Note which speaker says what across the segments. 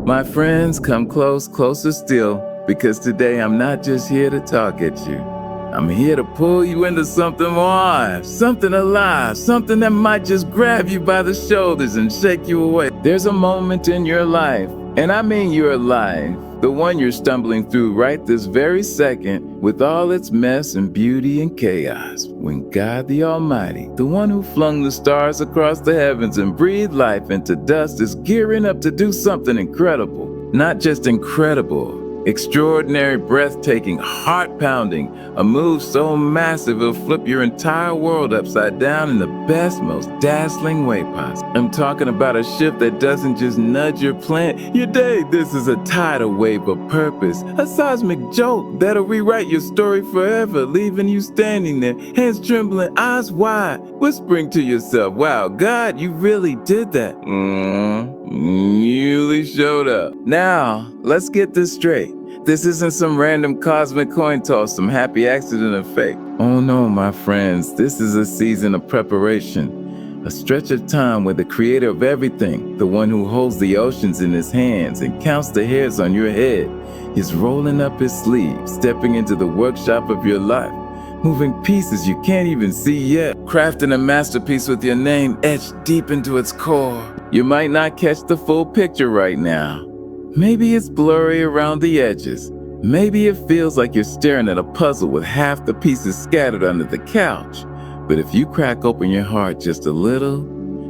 Speaker 1: My friends, come close, closer still, because today I'm not just here to talk at you. I'm here to pull you into something more, something alive, something that might just grab you by the shoulders and shake you away. There's a moment in your life, and I mean your life, the one you're stumbling through right this very second, with all its mess and beauty and chaos, when God the Almighty, the one who flung the stars across the heavens and breathed life into dust, is gearing up to do something incredible. Not just incredible, extraordinary, breathtaking, heart-pounding, a move so massive it'll flip your entire world upside down in the best, most dazzling way possible. I'm talking about a shift that doesn't just nudge your plan, your day. This is a tidal wave of purpose, a seismic jolt that'll rewrite your story forever, leaving you standing there, hands trembling, eyes wide, whispering to yourself, wow, God, you really did that. You really showed up. Now, let's get this straight. This isn't some random cosmic coin toss, some happy accident or fate. Oh no, my friends, this is a season of preparation. A stretch of time where the creator of everything, the one who holds the oceans in his hands and counts the hairs on your head, is rolling up his sleeve, stepping into the workshop of your life, moving pieces you can't even see yet, crafting a masterpiece with your name etched deep into its core. You might not catch the full picture right now. Maybe it's blurry around the edges. Maybe it feels like you're staring at a puzzle with half the pieces scattered under the couch. But if you crack open your heart just a little,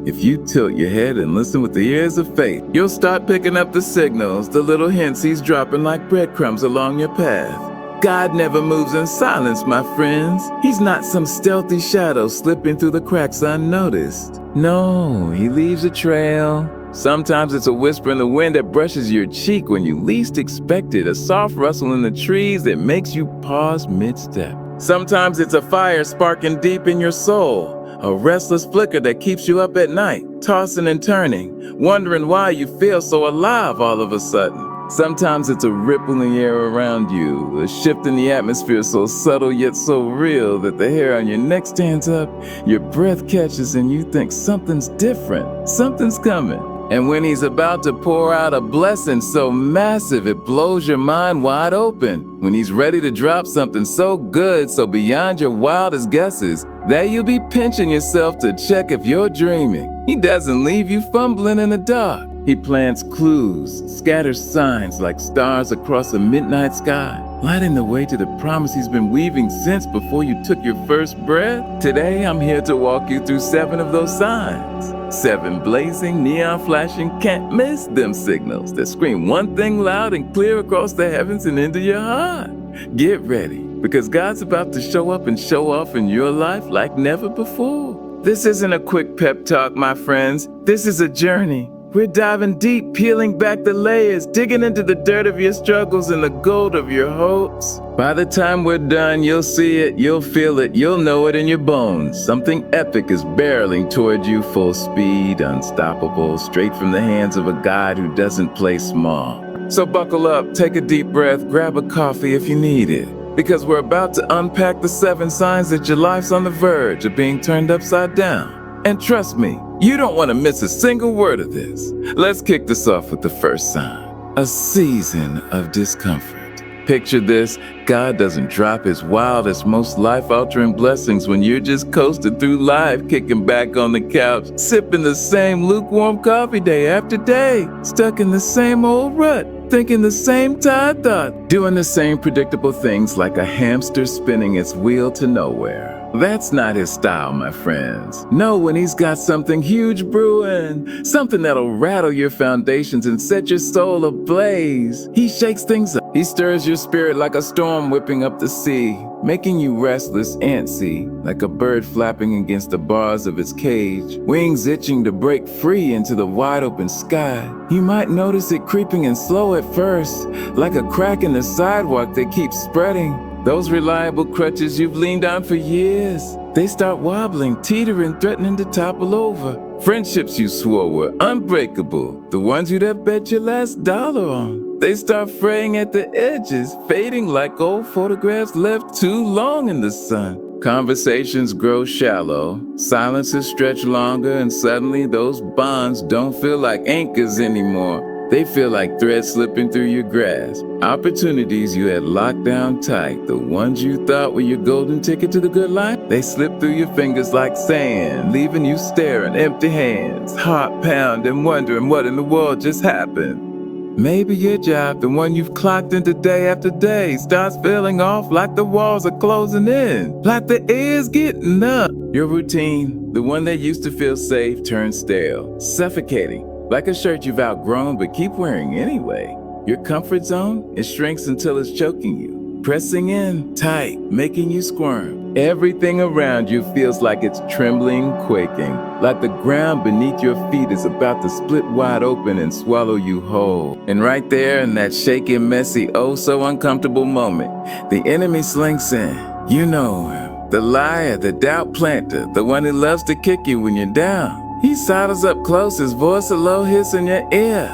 Speaker 1: if you tilt your head and listen with the ears of faith, you'll start picking up the signals, the little hints he's dropping like breadcrumbs along your path. God never moves in silence, my friends. He's not some stealthy shadow slipping through the cracks unnoticed. No, he leaves a trail. Sometimes it's a whisper in the wind that brushes your cheek when you least expect it, a soft rustle in the trees that makes you pause mid-step. Sometimes it's a fire sparking deep in your soul, a restless flicker that keeps you up at night, tossing and turning, wondering why you feel so alive all of a sudden. Sometimes it's a ripple in the air around you, a shift in the atmosphere so subtle yet so real that the hair on your neck stands up, your breath catches, and you think something's different, something's coming. And when he's about to pour out a blessing so massive it blows your mind wide open, when he's ready to drop something so good, so beyond your wildest guesses, that you'll be pinching yourself to check if you're dreaming, he doesn't leave you fumbling in the dark. He plants clues, scatters signs like stars across a midnight sky, lighting the way to the promise he's been weaving since before you took your first breath. Today, I'm here to walk you through 7 of those signs. 7 blazing, neon flashing, can't miss them signals that scream one thing loud and clear across the heavens and into your heart. Get ready, because God's about to show up and show off in your life like never before. This isn't a quick pep talk, my friends. This is a journey. We're diving deep, peeling back the layers, digging into the dirt of your struggles and the gold of your hopes. By the time we're done, you'll see it, you'll feel it, you'll know it in your bones. Something epic is barreling toward you full speed, unstoppable, straight from the hands of a God who doesn't play small. So buckle up, take a deep breath, grab a coffee if you need it, because we're about to unpack the 7 signs that your life's on the verge of being turned upside down. And trust me, you don't want to miss a single word of this. Let's kick this off with the first sign, a season of discomfort. Picture this, God doesn't drop his wildest, most life-altering blessings when you're just coasting through life, kicking back on the couch, sipping the same lukewarm coffee day after day, stuck in the same old rut, thinking the same tired thought, doing the same predictable things like a hamster spinning its wheel to nowhere. That's not his style, my friends. No, when he's got something huge brewing, something that'll rattle your foundations and set your soul ablaze, he shakes things up. He stirs your spirit like a storm whipping up the sea, making you restless, antsy, like a bird flapping against the bars of its cage, wings itching to break free into the wide open sky. You might notice it creeping in slow at first, like a crack in the sidewalk that keeps spreading. Those reliable crutches you've leaned on for years, they start wobbling, teetering, threatening to topple over. Friendships you swore were unbreakable, the ones you'd have bet your last dollar on, they start fraying at the edges, fading like old photographs left too long in the sun. Conversations grow shallow, silences stretch longer, and suddenly those bonds don't feel like anchors anymore. They feel like threads slipping through your grasp. Opportunities you had locked down tight, the ones you thought were your golden ticket to the good life, they slip through your fingers like sand, leaving you staring, empty hands, heart pounding, wondering what in the world just happened. Maybe your job, the one you've clocked into day after day, starts feeling off like the walls are closing in, like the air's getting up. Your routine, the one that used to feel safe, turns stale, suffocating, like a shirt you've outgrown but keep wearing anyway. Your comfort zone, it shrinks until it's choking you, pressing in tight, making you squirm. Everything around you feels like it's trembling, quaking, like the ground beneath your feet is about to split wide open and swallow you whole. And right there in that shaky, messy, oh so uncomfortable moment, the enemy slinks in. You know him, the liar, the doubt planter, the one who loves to kick you when you're down. He sidles up close, his voice a low hiss in your ear.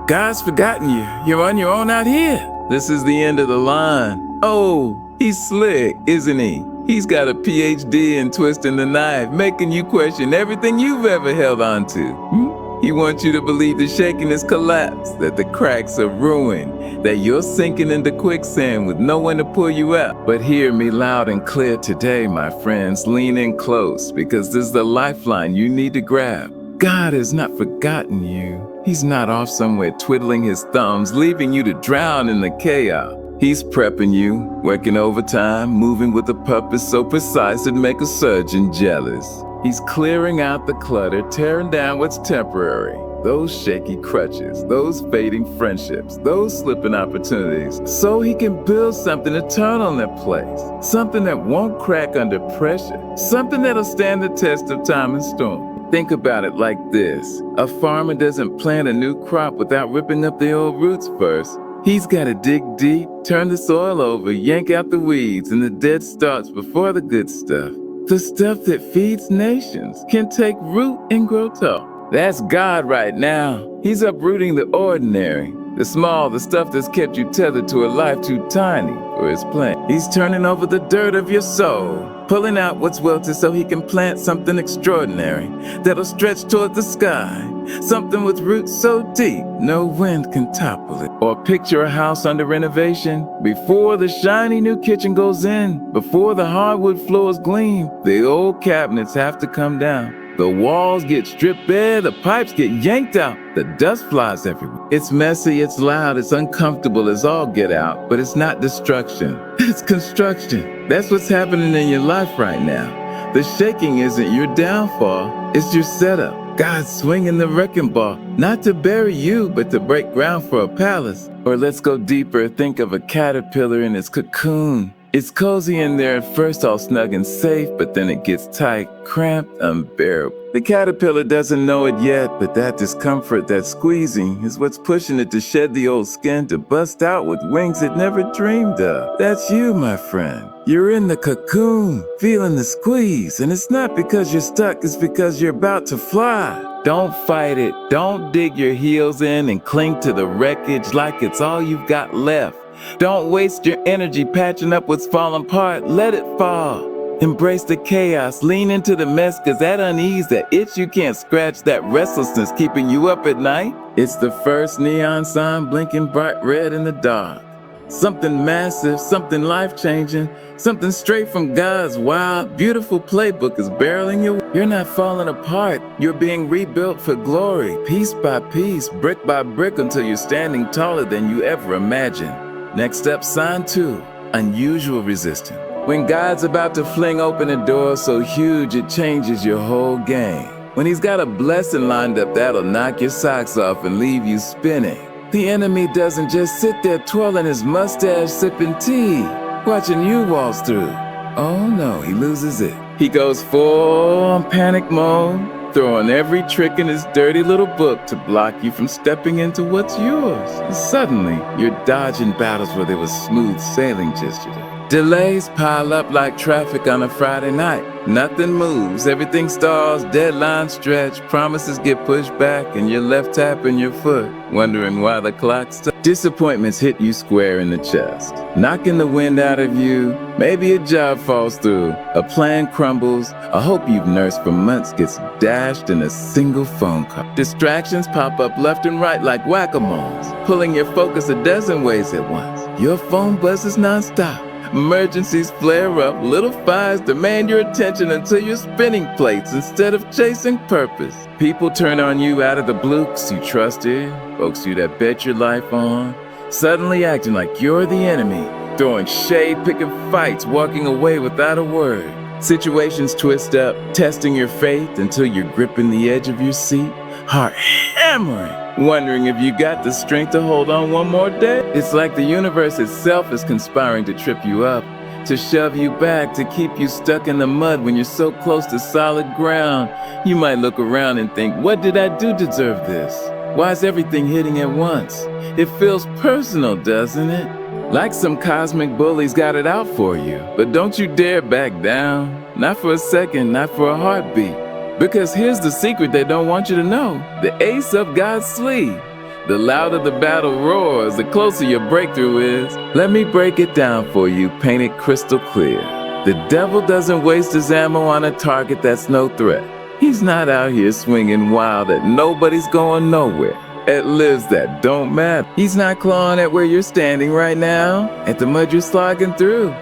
Speaker 1: God's forgotten you, you're on your own out here. This is the end of the line. Oh, he's slick, isn't he? He's got a PhD in twisting the knife, making you question everything you've ever held on to. He wants you to believe the shaking is collapsed, that the cracks are ruined, that you're sinking into quicksand with no one to pull you out. But hear me loud and clear today, my friends. Lean in close, because this is the lifeline you need to grab. God has not forgotten you. He's not off somewhere twiddling his thumbs, leaving you to drown in the chaos. He's prepping you, working overtime, moving with a purpose so precise it'd make a surgeon jealous. He's clearing out the clutter, tearing down what's temporary. Those shaky crutches, those fading friendships, those slipping opportunities, so he can build something eternal in their place. Something that won't crack under pressure. Something that'll stand the test of time and storm. Think about it like this. A farmer doesn't plant a new crop without ripping up the old roots first. He's got to dig deep, turn the soil over, yank out the weeds, and the dead starts before the good stuff. The stuff that feeds nations can take root and grow tall. That's God right now. He's uprooting the ordinary, the small, the stuff that's kept you tethered to a life too tiny for his plan. He's turning over the dirt of your soul, pulling out what's wilted so he can plant something extraordinary that'll stretch toward the sky. Something with roots so deep, no wind can topple it. Or picture a house under renovation. Before the shiny new kitchen goes in, before the hardwood floors gleam, the old cabinets have to come down. The walls get stripped bare, the pipes get yanked out, the dust flies everywhere. It's messy, it's loud, it's uncomfortable as all get out, but it's not destruction, it's construction. That's what's happening in your life right now. The shaking isn't your downfall, it's your setup. God's swinging the wrecking ball, not to bury you, but to break ground for a palace. Or let's go deeper, think of a caterpillar in its cocoon. It's cozy in there at first, all snug and safe, but then it gets tight, cramped, unbearable. The caterpillar doesn't know it yet, but that discomfort, that squeezing, is what's pushing it to shed the old skin, to bust out with wings it never dreamed of. That's you, my friend. You're in the cocoon, feeling the squeeze, and it's not because you're stuck, it's because you're about to fly. Don't fight it. Don't dig your heels in and cling to the wreckage like it's all you've got left. Don't waste your energy patching up what's falling apart. Let it fall. Embrace the chaos. Lean into the mess, cause that unease, that itch you can't scratch, that restlessness keeping you up at night, it's the first neon sign blinking bright red in the dark. Something massive, something life-changing, something straight from God's wild, beautiful playbook is barreling your way. You're not falling apart. You're being rebuilt for glory, piece by piece, brick by brick, until you're standing taller than you ever imagined. Next up, sign 2, unusual resistance. When God's about to fling open a door so huge it changes your whole game. When he's got a blessing lined up that'll knock your socks off and leave you spinning. The enemy doesn't just sit there twirling his mustache, sipping tea, watching you waltz through. Oh no, he loses it. He goes full on panic mode, throwing every trick in his dirty little book to block you from stepping into what's yours. And suddenly, you're dodging battles where there was smooth sailing yesterday. Delays pile up like traffic on a Friday night. Nothing moves, everything stalls, deadlines stretch, promises get pushed back, and you're left tapping your foot, wondering why the clock stops. Disappointments hit you square in the chest, knocking the wind out of you. Maybe a job falls through, a plan crumbles, a hope you've nursed for months gets dashed in a single phone call. Distractions pop up left and right like whack-a-moles, pulling your focus a dozen ways at once. Your phone buzzes nonstop. Emergencies flare up, little fires demand your attention until you're spinning plates instead of chasing purpose. People turn on you out of the blue 'cause you trusted, folks you that bet your life on, suddenly acting like you're the enemy, throwing shade, picking fights, walking away without a word. Situations twist up, testing your faith until you're gripping the edge of your seat, heart hammering, wondering if you got the strength to hold on one more day. It's like the universe itself is conspiring to trip you up, to shove you back, to keep you stuck in the mud when you're so close to solid ground. You might look around and think, what did I do to deserve this? Why is everything hitting at once? It feels personal, doesn't it? Like some cosmic bully's got it out for you. But don't you dare back down. Not for a second, not for a heartbeat. Because here's the secret they don't want you to know. The ace up God's sleeve. The louder the battle roars, the closer your breakthrough is. Let me break it down for you, paint it crystal clear. The devil doesn't waste his ammo on a target that's no threat. He's not out here swinging wild at nobody's going nowhere. At lives that don't matter. He's not clawing at where you're standing right now, at the mud you're slogging through.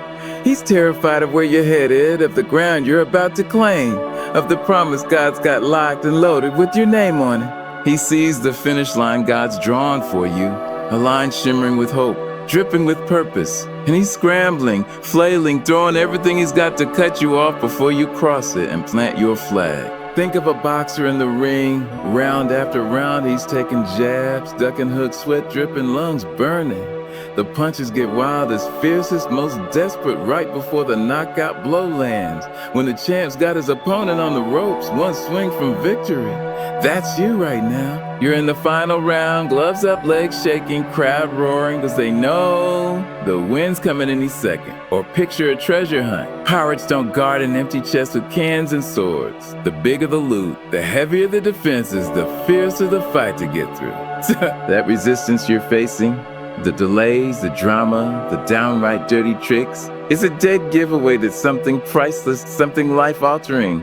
Speaker 1: He's terrified of where you're headed, of the ground you're about to claim, of the promise God's got locked and loaded with your name on it. He sees the finish line God's drawn for you, a line shimmering with hope, dripping with purpose, and he's scrambling, flailing, throwing everything he's got to cut you off before you cross it and plant your flag. Think of a boxer in the ring, round after round he's taking jabs, ducking hooks, sweat dripping, lungs burning. The punches get wildest, fiercest, most desperate right before the knockout blow lands. When the champ's got his opponent on the ropes, one swing from victory. That's you right now. You're in the final round, gloves up, legs shaking, crowd roaring, 'cause they know the win's coming any second. Or picture a treasure hunt. Pirates don't guard an empty chest with cans and swords. The bigger the loot, the heavier the defenses, the fiercer the fight to get through. That resistance you're facing, the delays, the drama, the downright dirty tricks, is a dead giveaway that something priceless, something life-altering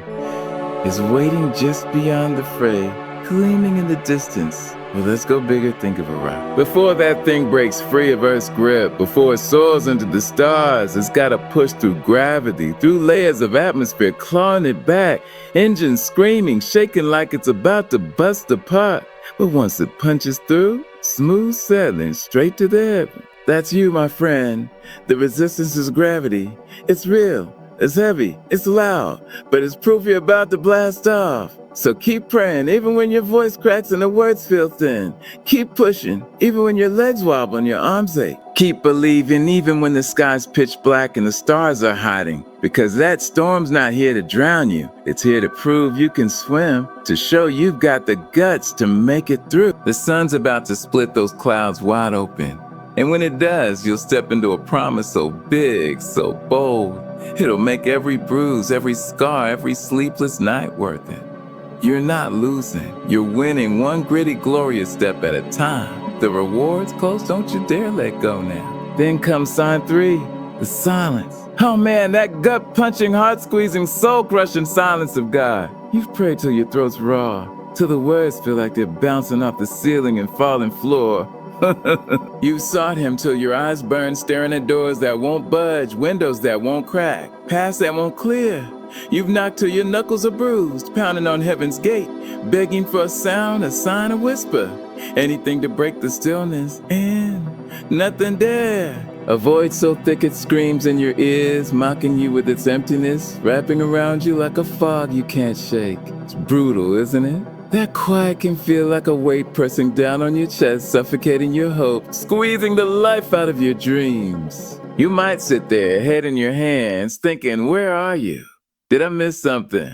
Speaker 1: is waiting just beyond the fray, gleaming in the distance. Well, let's go bigger, think of a rock. Before that thing breaks free of Earth's grip, before it soars into the stars, it's gotta push through gravity, through layers of atmosphere, clawing it back, engines screaming, shaking like it's about to bust apart. But once it punches through, smooth sailing straight to the heaven. That's you, my friend. The resistance is gravity. It's real, it's heavy, it's loud, but it's proof you're about to blast off. So keep praying, even when your voice cracks and the words feel thin. Keep pushing, even when your legs wobble and your arms ache. Keep believing, even when the sky's pitch black and the stars are hiding. Because that storm's not here to drown you. It's here to prove you can swim, to show you've got the guts to make it through. The sun's about to split those clouds wide open. And when it does, you'll step into a promise so big, so bold. It'll make every bruise, every scar, every sleepless night worth it. You're not losing. You're winning one gritty, glorious step at a time. The reward's close, don't you dare let go now. Then comes sign 3, the silence. Oh man, that gut-punching, heart-squeezing, soul-crushing silence of God. You've prayed till your throat's raw, till the words feel like they're bouncing off the ceiling and falling floor. You sought him till your eyes burn, staring at doors that won't budge, windows that won't crack, paths that won't clear. You've knocked till your knuckles are bruised, pounding on heaven's gate, begging for a sound, a sign, a whisper. Anything to break the stillness, and nothing there. A void so thick it screams in your ears, mocking you with its emptiness, wrapping around you like a fog you can't shake. It's brutal, isn't it? That quiet can feel like a weight pressing down on your chest, suffocating your hope, squeezing the life out of your dreams. You might sit there, head in your hands, thinking, where are you? Did I miss something?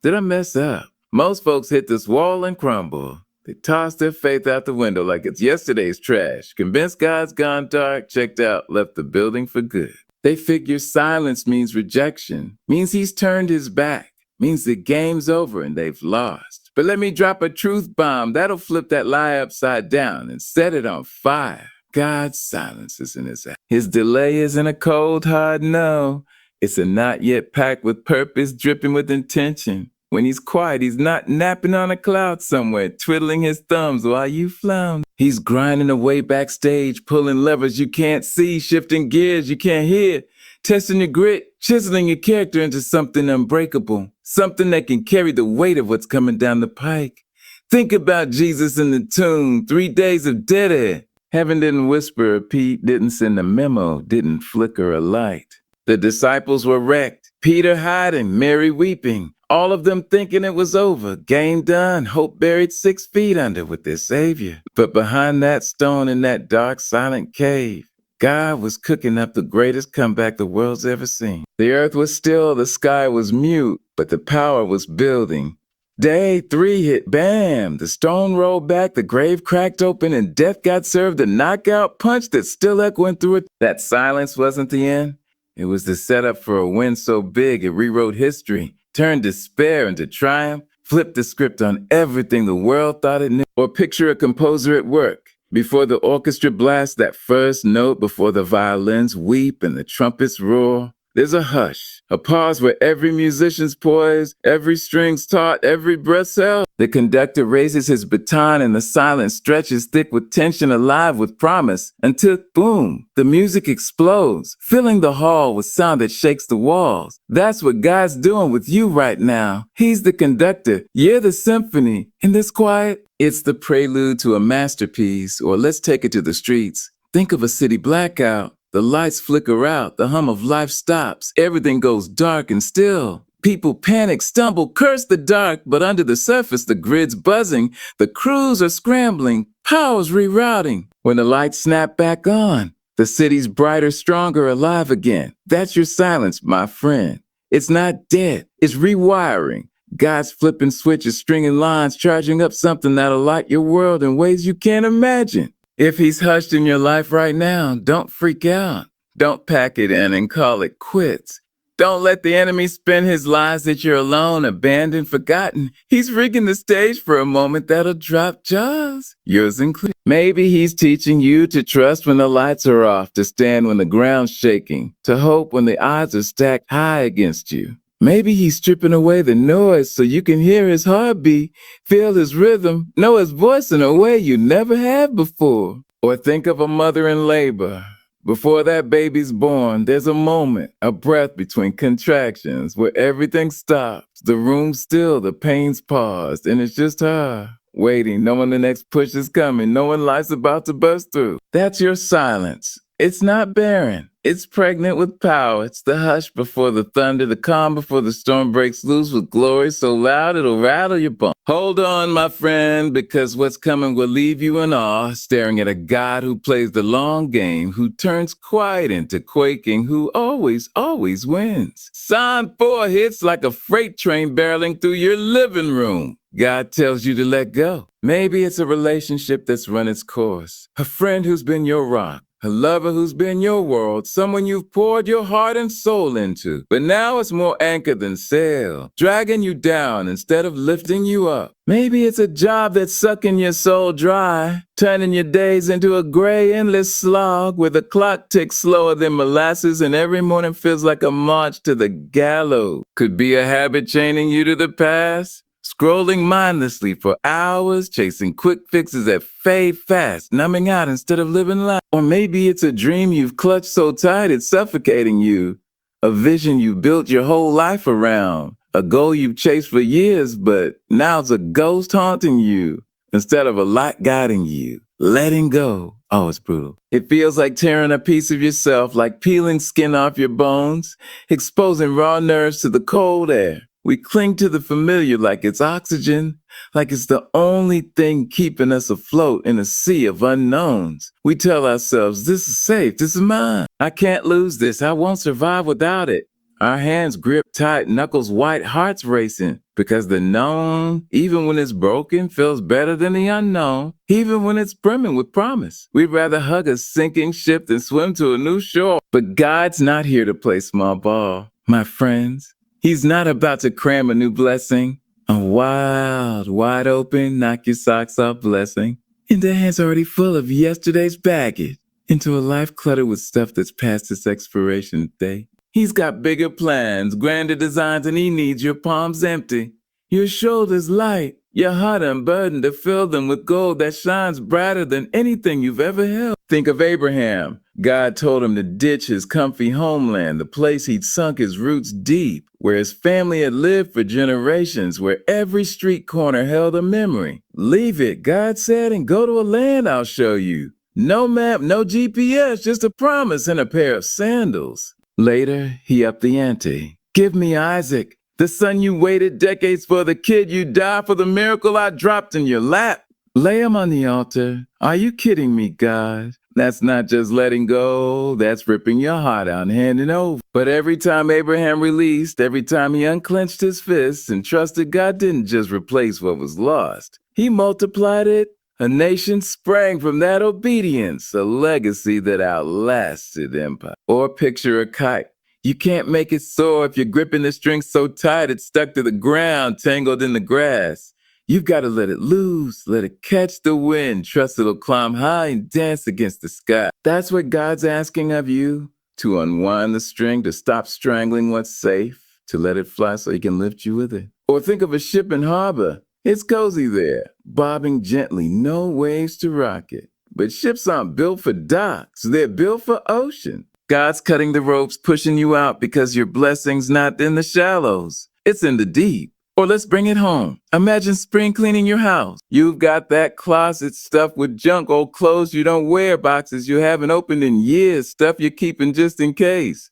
Speaker 1: Did I mess up? Most folks hit this wall and crumble. They toss their faith out the window like it's yesterday's trash, convinced God's gone dark, checked out, left the building for good. They figure silence means rejection, means he's turned his back, means the game's over and they've lost. But let me drop a truth bomb that'll flip that lie upside down and set it on fire. God's silence is in his act. His delay isn't a cold, hard no. It's a not yet packed with purpose, dripping with intention. When he's quiet, he's not napping on a cloud somewhere, twiddling his thumbs while you flounder. He's grinding away backstage, pulling levers you can't see, shifting gears you can't hear, testing your grit, chiseling your character into something unbreakable, something that can carry the weight of what's coming down the pike. Think about Jesus in the tomb, 3 days of dead air. Heaven didn't whisper, Pete didn't send a memo, didn't flicker a light. The disciples were wrecked, Peter hiding, Mary weeping, all of them thinking it was over, game done, hope buried 6 feet under with their Savior. But behind that stone in that dark, silent cave, God was cooking up the greatest comeback the world's ever seen. The earth was still, the sky was mute, but the power was building. Day 3 hit, bam! The stone rolled back, the grave cracked open, and death got served a knockout punch that's still echoing through it. That silence wasn't the end. It was the setup for a win so big it rewrote history, turned despair into triumph, flipped the script on everything the world thought it knew. Or picture a composer at work. Before the orchestra blasts that first note, before the violins weep and the trumpets roar, there's a hush, a pause where every musician's poised, every string's taut, every breath's held. The conductor raises his baton and the silence stretches thick with tension, alive with promise, until, boom, the music explodes, filling the hall with sound that shakes the walls. That's what God's doing with you right now. He's the conductor, you're the symphony. In this quiet, it's the prelude to a masterpiece, or let's take it to the streets. Think of a city blackout. The lights flicker out, the hum of life stops, everything goes dark and still. People panic, stumble, curse the dark, but under the surface the grid's buzzing, the crews are scrambling, power's rerouting. When the lights snap back on, the city's brighter, stronger, alive again. That's your silence, my friend. It's not dead, it's rewiring. God's flipping switches, stringing lines, charging up something that'll light your world in ways you can't imagine. If he's hushed in your life right now, don't freak out. Don't pack it in and call it quits. Don't let the enemy spin his lies that you're alone, abandoned, forgotten. He's rigging the stage for a moment that'll drop jaws, yours included. Maybe he's teaching you to trust when the lights are off, to stand when the ground's shaking, to hope when the odds are stacked high against you. Maybe he's stripping away the noise so you can hear his heartbeat, feel his rhythm, know his voice in a way you never have before. Or think of a mother in labor. Before that baby's born, there's a moment, a breath between contractions where everything stops. The room's still, the pain's paused, and it's just her, waiting, knowing the next push is coming, knowing life's about to burst through. That's your silence. It's not barren. It's pregnant with power. It's the hush before the thunder, the calm before the storm breaks loose with glory so loud it'll rattle your bones. Hold on, my friend, because what's coming will leave you in awe, staring at a God who plays the long game, who turns quiet into quaking, who always wins. Psalm 4 hits like a freight train barreling through your living room. God tells you to let go. Maybe it's a relationship that's run its course, a friend who's been your rock, a lover who's been your world, someone you've poured your heart and soul into. But now it's more anchor than sail, dragging you down instead of lifting you up. Maybe it's a job that's sucking your soul dry, turning your days into a gray, endless slog where the clock ticks slower than molasses and every morning feels like a march to the gallows. Could be a habit chaining you to the past, scrolling mindlessly for hours, chasing quick fixes that fade fast, numbing out instead of living life. Or maybe it's a dream you've clutched so tight it's suffocating you, a vision you built your whole life around, a goal you've chased for years, but now it's a ghost haunting you instead of a light guiding you. Letting go. Oh, it's brutal. It feels like tearing a piece of yourself, like peeling skin off your bones, exposing raw nerves to the cold air. We cling to the familiar like it's oxygen, like it's the only thing keeping us afloat in a sea of unknowns. We tell ourselves, this is safe, this is mine. I can't lose this, I won't survive without it. Our hands grip tight, knuckles white, hearts racing. Because the known, even when it's broken, feels better than the unknown, even when it's brimming with promise. We'd rather hug a sinking ship than swim to a new shore. But God's not here to play small ball, my friends. He's not about to cram a new blessing. A wild, wide open, knock your socks off blessing into hands already full of yesterday's baggage, into a life cluttered with stuff that's past its expiration date. He's got bigger plans, grander designs, and he needs your palms empty, your shoulders light, your heart unburdened to fill them with gold that shines brighter than anything you've ever held. Think of Abraham. God told him to ditch his comfy homeland, the place he'd sunk his roots deep, where his family had lived for generations, where every street corner held a memory. Leave it, God said, and go to a land I'll show you. No map, no GPS, just a promise and a pair of sandals. Later, he upped the ante. Give me Isaac, the son you waited decades for, the kid you died for, the miracle I dropped in your lap. Lay him on the altar. Are you kidding me, God? That's not just letting go, that's ripping your heart out and handing over. But every time Abraham released, every time he unclenched his fists and trusted God didn't just replace what was lost, he multiplied it. A nation sprang from that obedience, a legacy that outlasted empire. Or picture a kite. You can't make it soar if you're gripping the string so tight it's stuck to the ground, tangled in the grass. You've got to let it loose, let it catch the wind, trust it'll climb high and dance against the sky. That's what God's asking of you, to unwind the string, to stop strangling what's safe, to let it fly so he can lift you with it. Or think of a ship in harbor. It's cozy there, bobbing gently, no waves to rock it. But ships aren't built for docks, they're built for ocean. God's cutting the ropes, pushing you out because your blessing's not in the shallows, it's in the deep. Or let's bring it home. Imagine spring cleaning your house. You've got that closet stuffed with junk, old clothes you don't wear, boxes you haven't opened in years, stuff you're keeping just in case.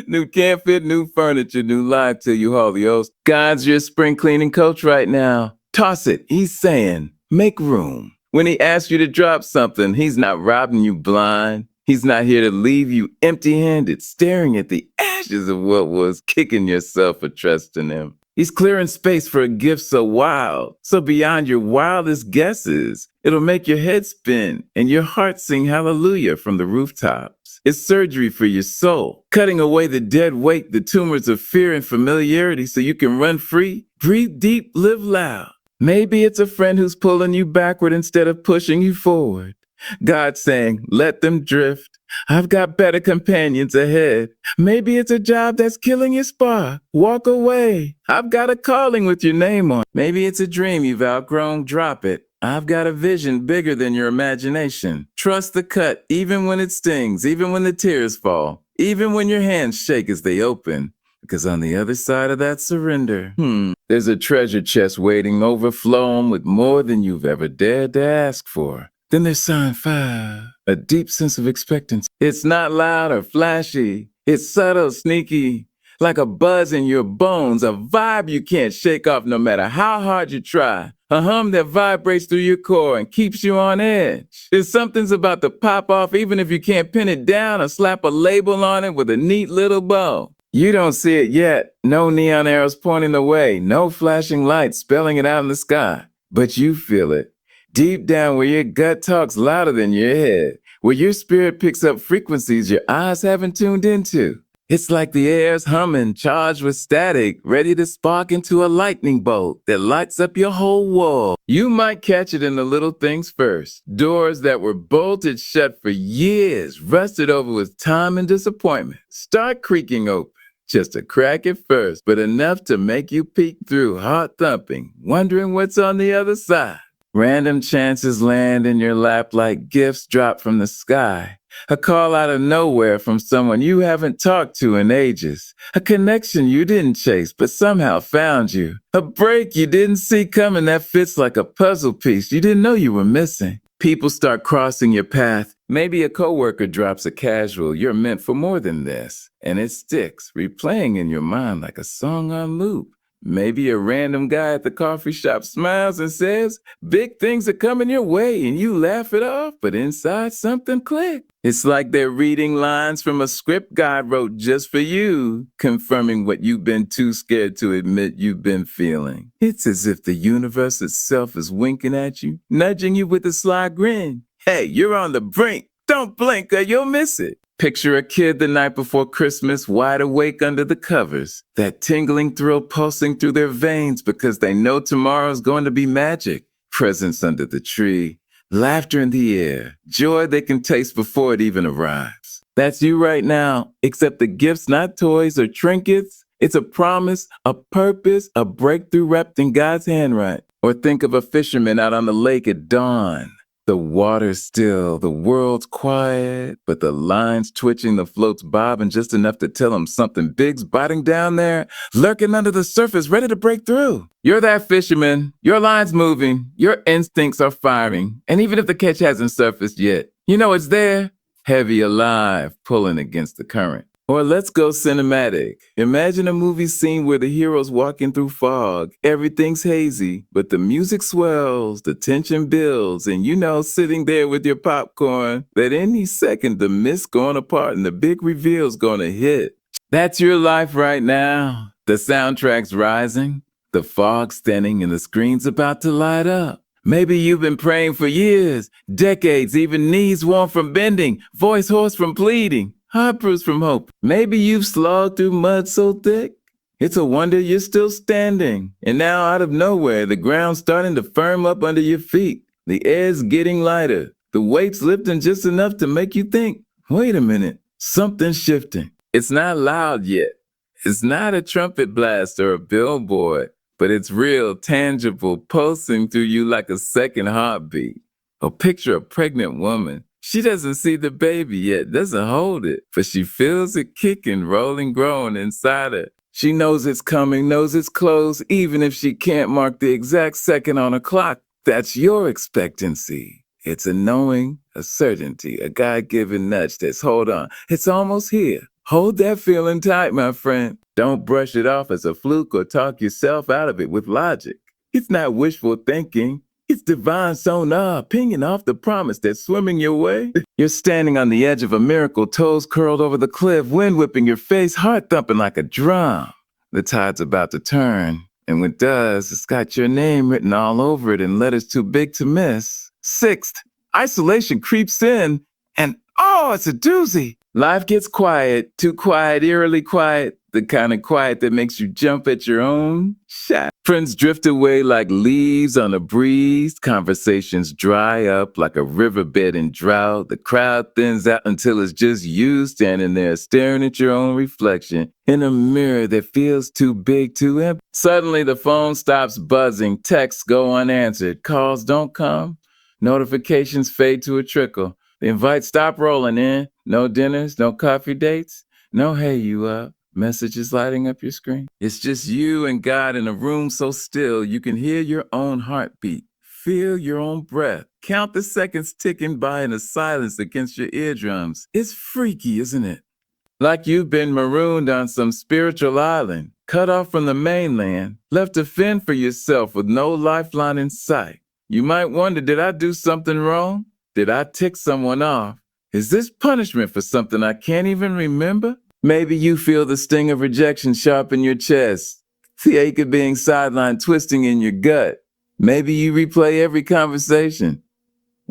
Speaker 1: New can't fit, new furniture, new life till you haul the old. God's your spring cleaning coach right now. Toss it, he's saying, make room. When he asks you to drop something, he's not robbing you blind. He's not here to leave you empty-handed, staring at the ashes of what was, kicking yourself for trusting him. He's clearing space for a gift so wild, so beyond your wildest guesses. It'll make your head spin and your heart sing hallelujah from the rooftops. It's surgery for your soul, cutting away the dead weight, the tumors of fear and familiarity so you can run free, breathe deep, live loud. Maybe it's a friend who's pulling you backward instead of pushing you forward. God's saying, let them drift. I've got better companions ahead. Maybe it's a job that's killing your spark. Walk away. I've got a calling with your name on. Maybe it's a dream you've outgrown. Drop it. I've got a vision bigger than your imagination. Trust the cut, even when it stings, even when the tears fall, even when your hands shake as they open. Because on the other side of that surrender, there's a treasure chest waiting, overflowing with more than you've ever dared to ask for. Then there's sign 5, a deep sense of expectancy. It's not loud or flashy. It's subtle, sneaky, like a buzz in your bones, a vibe you can't shake off no matter how hard you try. A hum that vibrates through your core and keeps you on edge. There's something's about to pop off even if you can't pin it down or slap a label on it with a neat little bow. You don't see it yet. No neon arrows pointing the way. No flashing lights spelling it out in the sky. But you feel it. Deep down where your gut talks louder than your head, where your spirit picks up frequencies your eyes haven't tuned into. It's like the air's humming, charged with static, ready to spark into a lightning bolt that lights up your whole world. You might catch it in the little things first. Doors that were bolted shut for years, rusted over with time and disappointment, start creaking open. Just a crack at first, but enough to make you peek through, heart thumping, wondering what's on the other side. Random chances land in your lap like gifts dropped from the sky. A call out of nowhere from someone you haven't talked to in ages. A connection you didn't chase but somehow found you. A break you didn't see coming that fits like a puzzle piece you didn't know you were missing. People start crossing your path. Maybe a coworker drops a casual, you're meant for more than this. And it sticks, replaying in your mind like a song on loop. Maybe a random guy at the coffee shop smiles and says, big things are coming your way, and you laugh it off, but inside something clicks. It's like they're reading lines from a script God wrote just for you, confirming what you've been too scared to admit you've been feeling. It's as if the universe itself is winking at you, nudging you with a sly grin. Hey, you're on the brink. Don't blink or you'll miss it. Picture a kid the night before Christmas, wide awake under the covers, that tingling thrill pulsing through their veins because they know tomorrow's going to be magic. Presents under the tree, laughter in the air, joy they can taste before it even arrives. That's you right now, except the gift's not toys or trinkets. It's a promise, a purpose, a breakthrough wrapped in God's handwriting. Or think of a fisherman out on the lake at dawn. The water's still, the world's quiet, but the line's twitching, the float's bobbing just enough to tell him something big's biting down there, lurking under the surface, ready to break through. You're that fisherman. Your line's moving. Your instincts are firing. And even if the catch hasn't surfaced yet, you know it's there, heavy, alive, pulling against the current. Or let's go cinematic. Imagine a movie scene where the hero's walking through fog. Everything's hazy, but the music swells, the tension builds, and you know, sitting there with your popcorn, that any second the mist's going apart and the big reveal's gonna hit. That's your life right now. The soundtrack's rising, the fog's thinning, and the screen's about to light up. Maybe you've been praying for years, decades, even knees warm from bending, voice hoarse from pleading. Heart bruised from hope. Maybe you've slogged through mud so thick, it's a wonder you're still standing. And now out of nowhere, the ground's starting to firm up under your feet. The air's getting lighter. The weight's lifting just enough to make you think, wait a minute, something's shifting. It's not loud yet. It's not a trumpet blast or a billboard, but it's real, tangible, pulsing through you like a second heartbeat. Or picture a pregnant woman. She doesn't see the baby yet, doesn't hold it, but she feels it kicking, rolling, growing inside her. She knows it's coming, knows it's close, even if she can't mark the exact second on a clock. That's your expectancy. It's a knowing, a certainty, a God-given nudge that's, hold on, it's almost here. Hold that feeling tight, my friend. Don't brush it off as a fluke or talk yourself out of it with logic. It's not wishful thinking. It's divine sonar, pinging off the promise that's swimming your way. You're standing on the edge of a miracle, toes curled over the cliff, wind whipping your face, heart thumping like a drum. The tide's about to turn, and when it does, it's got your name written all over it in letters too big to miss. Sixth, isolation creeps in, and oh, it's a doozy. Life gets quiet, too quiet, eerily quiet, the kind of quiet that makes you jump at your own shot. Friends drift away like leaves on a breeze. Conversations dry up like a riverbed in drought. The crowd thins out until it's just you standing there staring at your own reflection in a mirror that feels too big to empty. Suddenly the phone stops buzzing. Texts go unanswered. Calls don't come. Notifications fade to a trickle. The invites stop rolling in. No dinners, no coffee dates, no hey you up. Messages lighting up your screen. It's just you and God in a room so still you can hear your own heartbeat, feel your own breath, count the seconds ticking by in the silence against your eardrums. It's freaky, isn't it? Like you've been marooned on some spiritual island, cut off from the mainland, left to fend for yourself with no lifeline in sight. You might wonder, did I do something wrong? Did I tick someone off? Is this punishment for something I can't even remember? Maybe you feel the sting of rejection sharp in your chest, the ache of being sidelined twisting in your gut. Maybe you replay every conversation,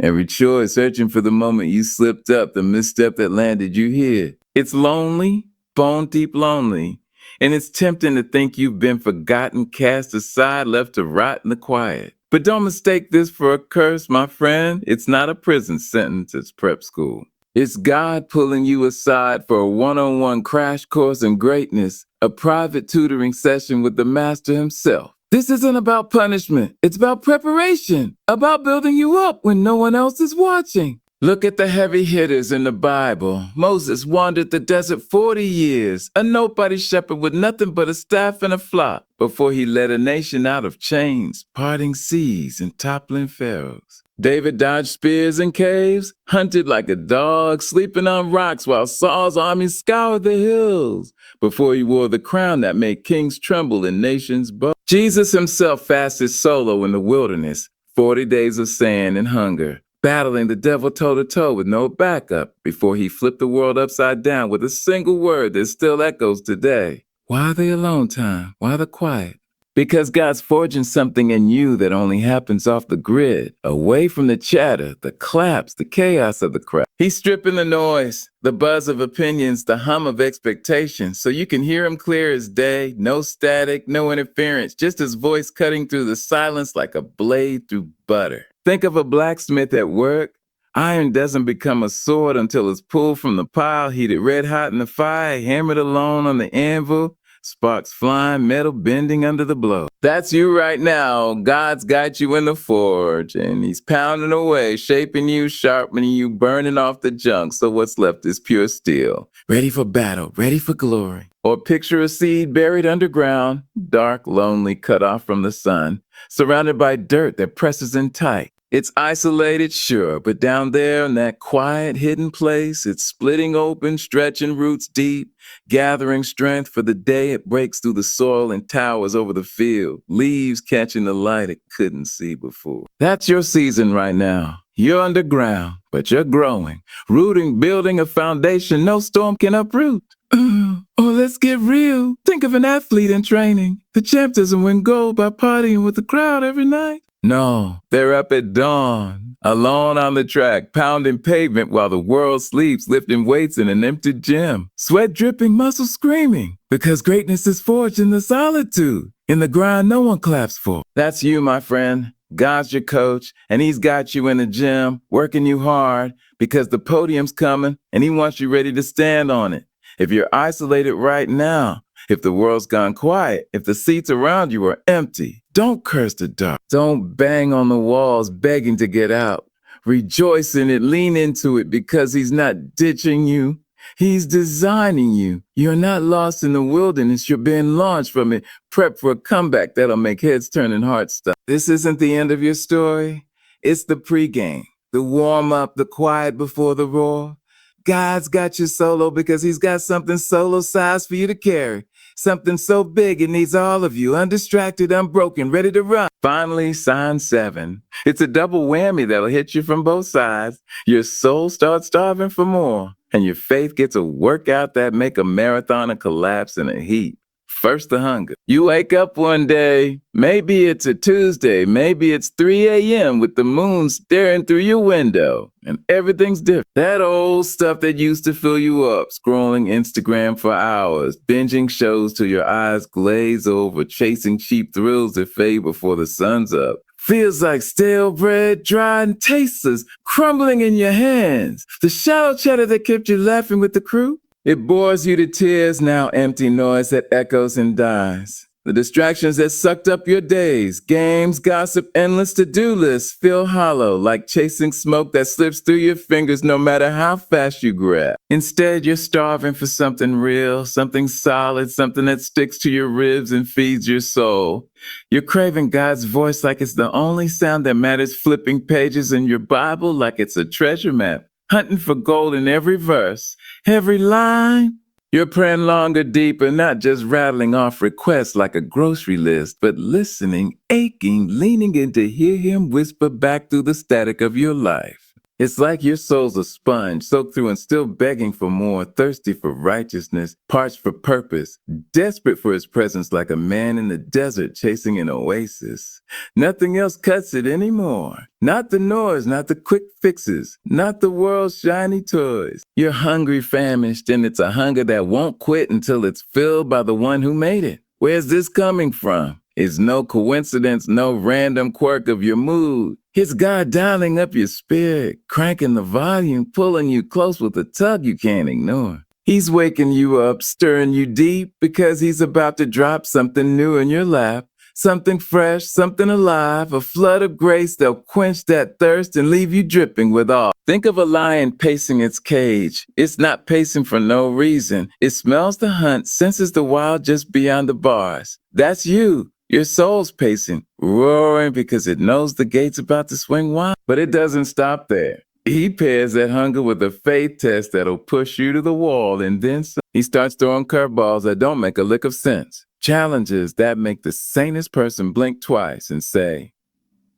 Speaker 1: every choice, searching for the moment you slipped up, the misstep that landed you here. It's lonely, bone deep lonely, and it's tempting to think you've been forgotten, cast aside, left to rot in the quiet. But don't mistake this for a curse, my friend. It's not a prison sentence, it's prep school. It's God pulling you aside for a one-on-one crash course in greatness, a private tutoring session with the master himself. This isn't about punishment. It's about preparation, about building you up when no one else is watching. Look at the heavy hitters in the Bible. Moses wandered the desert 40 years, a nobody shepherd with nothing but a staff and a flock, before he led a nation out of chains, parting seas and toppling pharaohs. David dodged spears in caves, hunted like a dog, sleeping on rocks while Saul's army scoured the hills before he wore the crown that made kings tremble and nations bow. Jesus himself fasted solo in the wilderness, 40 days of sand and hunger, battling the devil toe to toe with no backup before he flipped the world upside down with a single word that still echoes today. Why the alone time? Why the quiet? Because God's forging something in you that only happens off the grid, away from the chatter, the claps, the chaos of the crowd. He's stripping the noise, the buzz of opinions, the hum of expectations, so you can hear him clear as day, no static, no interference, just his voice cutting through the silence like a blade through butter. Think of a blacksmith at work. Iron doesn't become a sword until it's pulled from the pile, heated red hot in the fire, hammered alone on the anvil. Sparks flying, metal bending under the blow. That's you right now. God's got you in the forge, and he's pounding away, shaping you, sharpening you, burning off the junk, so what's left is pure steel. Ready for battle, ready for glory. Or picture a seed buried underground, dark, lonely, cut off from the sun, surrounded by dirt that presses in tight. It's isolated, sure, but down there in that quiet, hidden place, it's splitting open, stretching roots deep, gathering strength for the day it breaks through the soil and towers over the field, leaves catching the light it couldn't see before. That's your season right now. You're underground, but you're growing, rooting, building a foundation no storm can uproot. Oh, let's get real. Think of an athlete in training. The champ doesn't win gold by partying with the crowd every night. No, they're up at dawn, alone on the track, pounding pavement while the world sleeps, lifting weights in an empty gym. Sweat dripping, muscles screaming, because greatness is forged in the solitude, in the grind no one claps for. That's you, my friend. God's your coach, and he's got you in the gym, working you hard, because the podium's coming, and he wants you ready to stand on it. If you're isolated right now, if the world's gone quiet, if the seats around you are empty, don't curse the dark. Don't bang on the walls begging to get out. Rejoice in it, lean into it because he's not ditching you. He's designing you. You're not lost in the wilderness. You're being launched from it. Prep for a comeback that'll make heads turn and hearts stop. This isn't the end of your story. It's the pregame, the warm-up, the quiet before the roar. God's got you solo because he's got something solo-sized for you to carry. Something so big it needs all of you, undistracted, unbroken, ready to run. Finally, sign 7. It's a double whammy that'll hit you from both sides. Your soul starts starving for more, and your faith gets a workout that make a marathoner collapse in a heap. First the hunger. You wake up one day, maybe it's a Tuesday, maybe it's 3 a.m. with the moon staring through your window, and everything's different. That old stuff that used to fill you up, scrolling Instagram for hours, binging shows till your eyes glaze over, chasing cheap thrills that fade before the sun's up. Feels like stale bread, dry and tasteless, crumbling in your hands. The shallow chatter that kept you laughing with the crew. It bores you to tears, now empty noise that echoes and dies. The distractions that sucked up your days, games, gossip, endless to-do lists feel hollow, like chasing smoke that slips through your fingers no matter how fast you grab. Instead, you're starving for something real, something solid, something that sticks to your ribs and feeds your soul. You're craving God's voice like it's the only sound that matters, flipping pages in your Bible like it's a treasure map. Hunting for gold in every verse, every line. You're praying longer, deeper, not just rattling off requests like a grocery list, but listening, aching, leaning in to hear him whisper back through the static of your life. It's like your soul's a sponge, soaked through and still begging for more, thirsty for righteousness, parched for purpose, desperate for his presence like a man in the desert chasing an oasis. Nothing else cuts it anymore. Not the noise, not the quick fixes, not the world's shiny toys. You're hungry, famished, and it's a hunger that won't quit until it's filled by the one who made it. Where's this coming from? It's no coincidence, no random quirk of your mood. It's God dialing up your spirit, cranking the volume, pulling you close with a tug you can't ignore. He's waking you up, stirring you deep, because he's about to drop something new in your lap. Something fresh, something alive, a flood of grace that'll quench that thirst and leave you dripping with awe. Think of a lion pacing its cage. It's not pacing for no reason. It smells the hunt, senses the wild just beyond the bars. That's you. Your soul's pacing, roaring because it knows the gate's about to swing wide. But it doesn't stop there. He pairs that hunger with a faith test that'll push you to the wall, and then some. He starts throwing curveballs that don't make a lick of sense. Challenges that make the sanest person blink twice and say,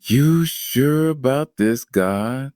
Speaker 1: "You sure about this, God?"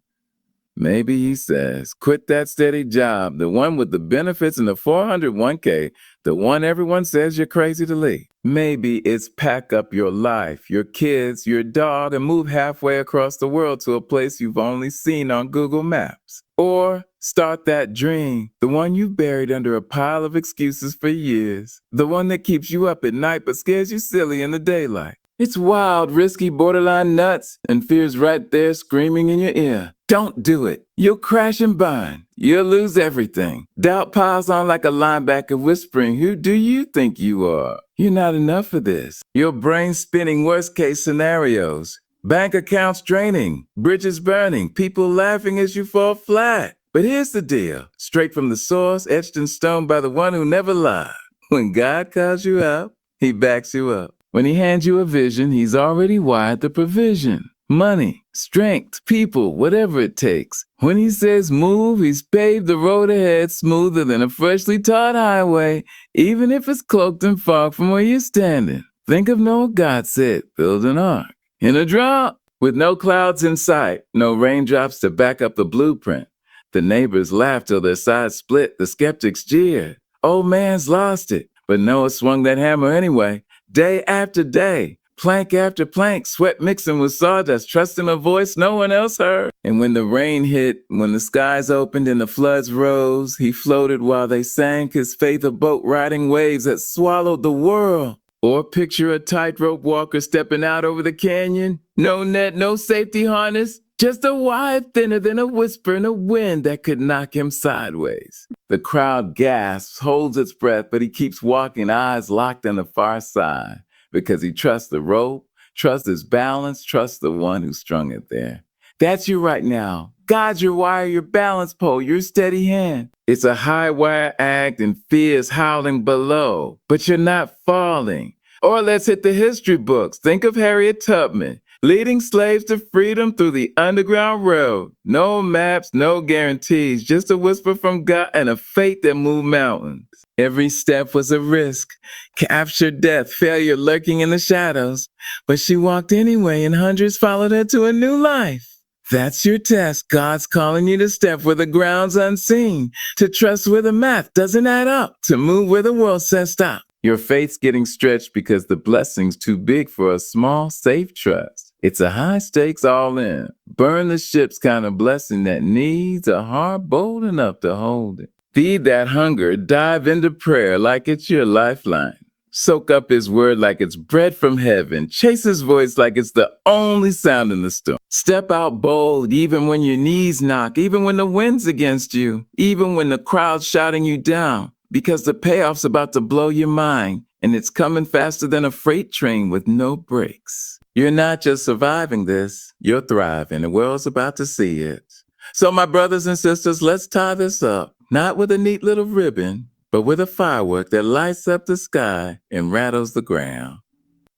Speaker 1: Maybe he says, "Quit that steady job, the one with the benefits and the 401k, the one everyone says you're crazy to leave." Maybe it's pack up your life, your kids, your dog, and move halfway across the world to a place you've only seen on Google Maps. Or start that dream, the one you buried under a pile of excuses for years, the one that keeps you up at night but scares you silly in the daylight. It's wild, risky, borderline nuts, and fear's right there screaming in your ear. Don't do it. You'll crash and burn. You'll lose everything. Doubt piles on like a linebacker whispering, "Who do you think you are? You're not enough for this." Your brain spinning worst case scenarios. Bank accounts draining, bridges burning, people laughing as you fall flat. But here's the deal, straight from the source, etched in stone by the one who never lied. When God calls you out, he backs you up. When he hands you a vision, he's already wired the provision. Money, strength, people, whatever it takes. When he says move, he's paved the road ahead smoother than a freshly tarred highway, even if it's cloaked in fog from where you're standing. Think of Noah. God said, build an ark. In a drought, with no clouds in sight, no raindrops to back up the blueprint. The neighbors laughed till their sides split, the skeptics jeered. Old man's lost it, but Noah swung that hammer anyway. Day after day, plank after plank, sweat mixing with sawdust, trusting a voice no one else heard. And when the rain hit, when the skies opened and the floods rose, he floated while they sank, his faith a boat riding waves that swallowed the world. Or picture a tightrope walker stepping out over the canyon. No net, no safety harness, just a wire thinner than a whisper in a wind that could knock him sideways. The crowd gasps, holds its breath, but he keeps walking, eyes locked on the far side, because he trusts the rope, trusts his balance, trusts the one who strung it there. That's you right now. God's your wire, your balance pole, your steady hand. It's a high wire act and fear's howling below, but you're not falling. Or let's hit the history books. Think of Harriet Tubman, leading slaves to freedom through the Underground Railroad. No maps, no guarantees, just a whisper from God and a faith that moved mountains. Every step was a risk, capture, death, failure lurking in the shadows. But she walked anyway and hundreds followed her to a new life. That's your test. God's calling you to step where the ground's unseen, to trust where the math doesn't add up, to move where the world says stop. Your faith's getting stretched because the blessing's too big for a small, safe trust. It's a high stakes all in, burn the ships kind of blessing that needs a heart bold enough to hold it. Feed that hunger, dive into prayer like it's your lifeline. Soak up his word like it's bread from heaven. Chase his voice like it's the only sound in the storm. Step out bold even when your knees knock, even when the wind's against you, even when the crowd's shouting you down, because the payoff's about to blow your mind, and it's coming faster than a freight train with no brakes. You're not just surviving this, you're thriving. The world's about to see it. So my brothers and sisters, let's tie this up, not with a neat little ribbon, but with a firework that lights up the sky and rattles the ground.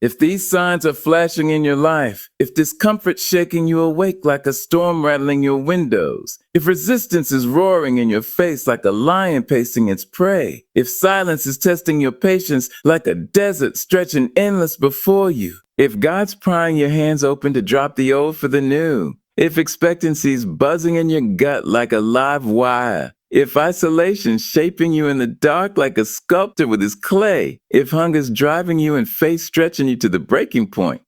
Speaker 1: If these signs are flashing in your life, if discomfort's shaking you awake like a storm rattling your windows, if resistance is roaring in your face like a lion pacing its prey, if silence is testing your patience like a desert stretching endless before you, if God's prying your hands open to drop the old for the new, if expectancy's buzzing in your gut like a live wire, if isolation's shaping you in the dark like a sculptor with his clay, if hunger's driving you and faith stretching you to the breaking point,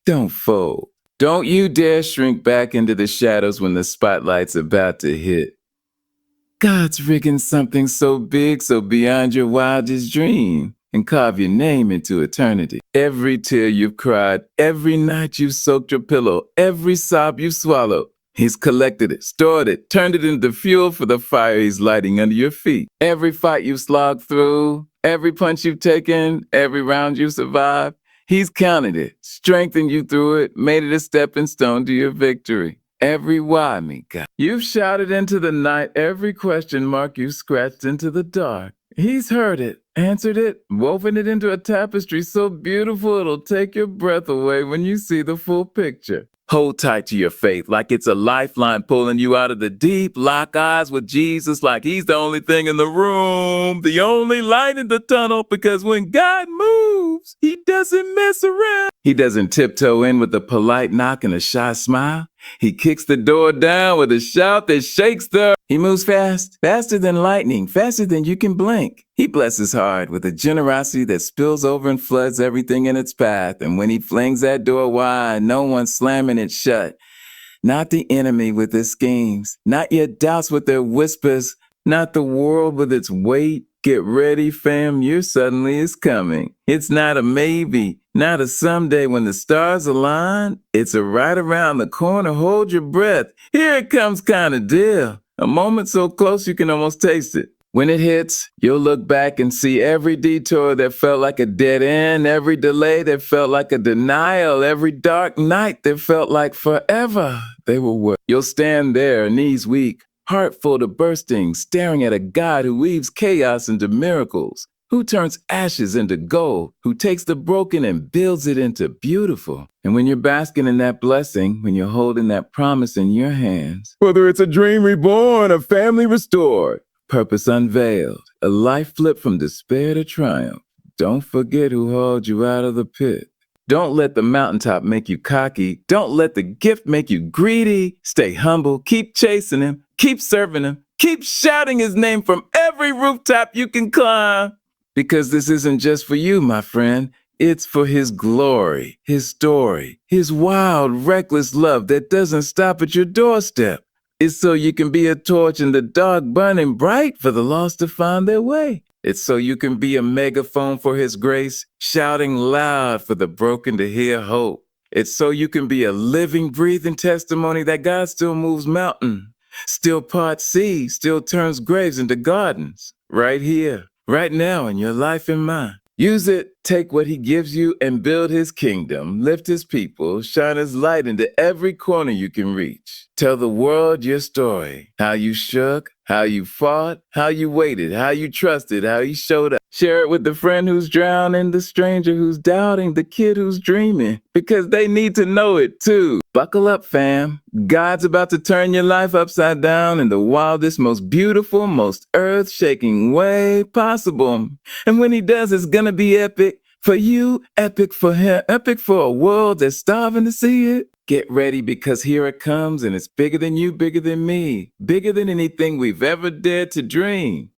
Speaker 1: don't fold. Don't you dare shrink back into the shadows when the spotlight's about to hit. God's rigging something so big, so beyond your wildest dream, and carve your name into eternity. Every tear you've cried, every night you've soaked your pillow, every sob you swallowed, he's collected it, stored it, turned it into fuel for the fire he's lighting under your feet. Every fight you've slogged through, every punch you've taken, every round you've survived, he's counted it, strengthened you through it, made it a stepping stone to your victory. Every why me, God. You've shouted into the night, every question mark you scratched into the dark. He's heard it, answered it, woven it into a tapestry so beautiful it'll take your breath away when you see the full picture. Hold tight to your faith like it's a lifeline pulling you out of the deep. Lock eyes with Jesus like he's the only thing in the room, the only light in the tunnel, because when God moves, he doesn't mess around. He doesn't tiptoe in with a polite knock and a shy smile. He kicks the door down with a shout that shakes the... He moves fast, faster than lightning, faster than you can blink. He blesses hard with a generosity that spills over and floods everything in its path. And when he flings that door wide, no one's slamming it shut. Not the enemy with his schemes, not your doubts with their whispers, not the world with its weight. Get ready, fam, your suddenly is coming. It's not a maybe, not a someday when the stars align. It's a right around the corner, hold your breath. Here it comes kind of deal. A moment so close you can almost taste it. When it hits, you'll look back and see every detour that felt like a dead end, every delay that felt like a denial, every dark night that felt like forever. They were worth. You'll stand there, knees weak, heart full to bursting, staring at a God who weaves chaos into miracles, who turns ashes into gold, who takes the broken and builds it into beautiful. And when you're basking in that blessing, when you're holding that promise in your hands, whether it's a dream reborn, a family restored, purpose unveiled, a life flipped from despair to triumph, don't forget who hauled you out of the pit. Don't let the mountaintop make you cocky. Don't let the gift make you greedy. Stay humble. Keep chasing him. Keep serving him. Keep shouting his name from every rooftop you can climb. Because this isn't just for you, my friend. It's for his glory, his story, his wild, reckless love that doesn't stop at your doorstep. It's so you can be a torch in the dark, burning bright for the lost to find their way. It's so you can be a megaphone for his grace, shouting loud for the broken to hear hope. It's so you can be a living, breathing testimony that God still moves mountains, still parts seas, still turns graves into gardens. Right here, right now in your life and mine. Use it, take what he gives you and build his kingdom, lift his people, shine his light into every corner you can reach. Tell the world your story, how you shook, how you fought, how you waited, how you trusted, how you showed up. Share it with the friend who's drowning, the stranger who's doubting, the kid who's dreaming, because they need to know it too. Buckle up, fam. God's about to turn your life upside down in the wildest, most beautiful, most earth-shaking way possible. And when he does, it's gonna be epic. For you, epic for him, epic for a world that's starving to see it. Get ready because here it comes and it's bigger than you, bigger than me, bigger than anything we've ever dared to dream.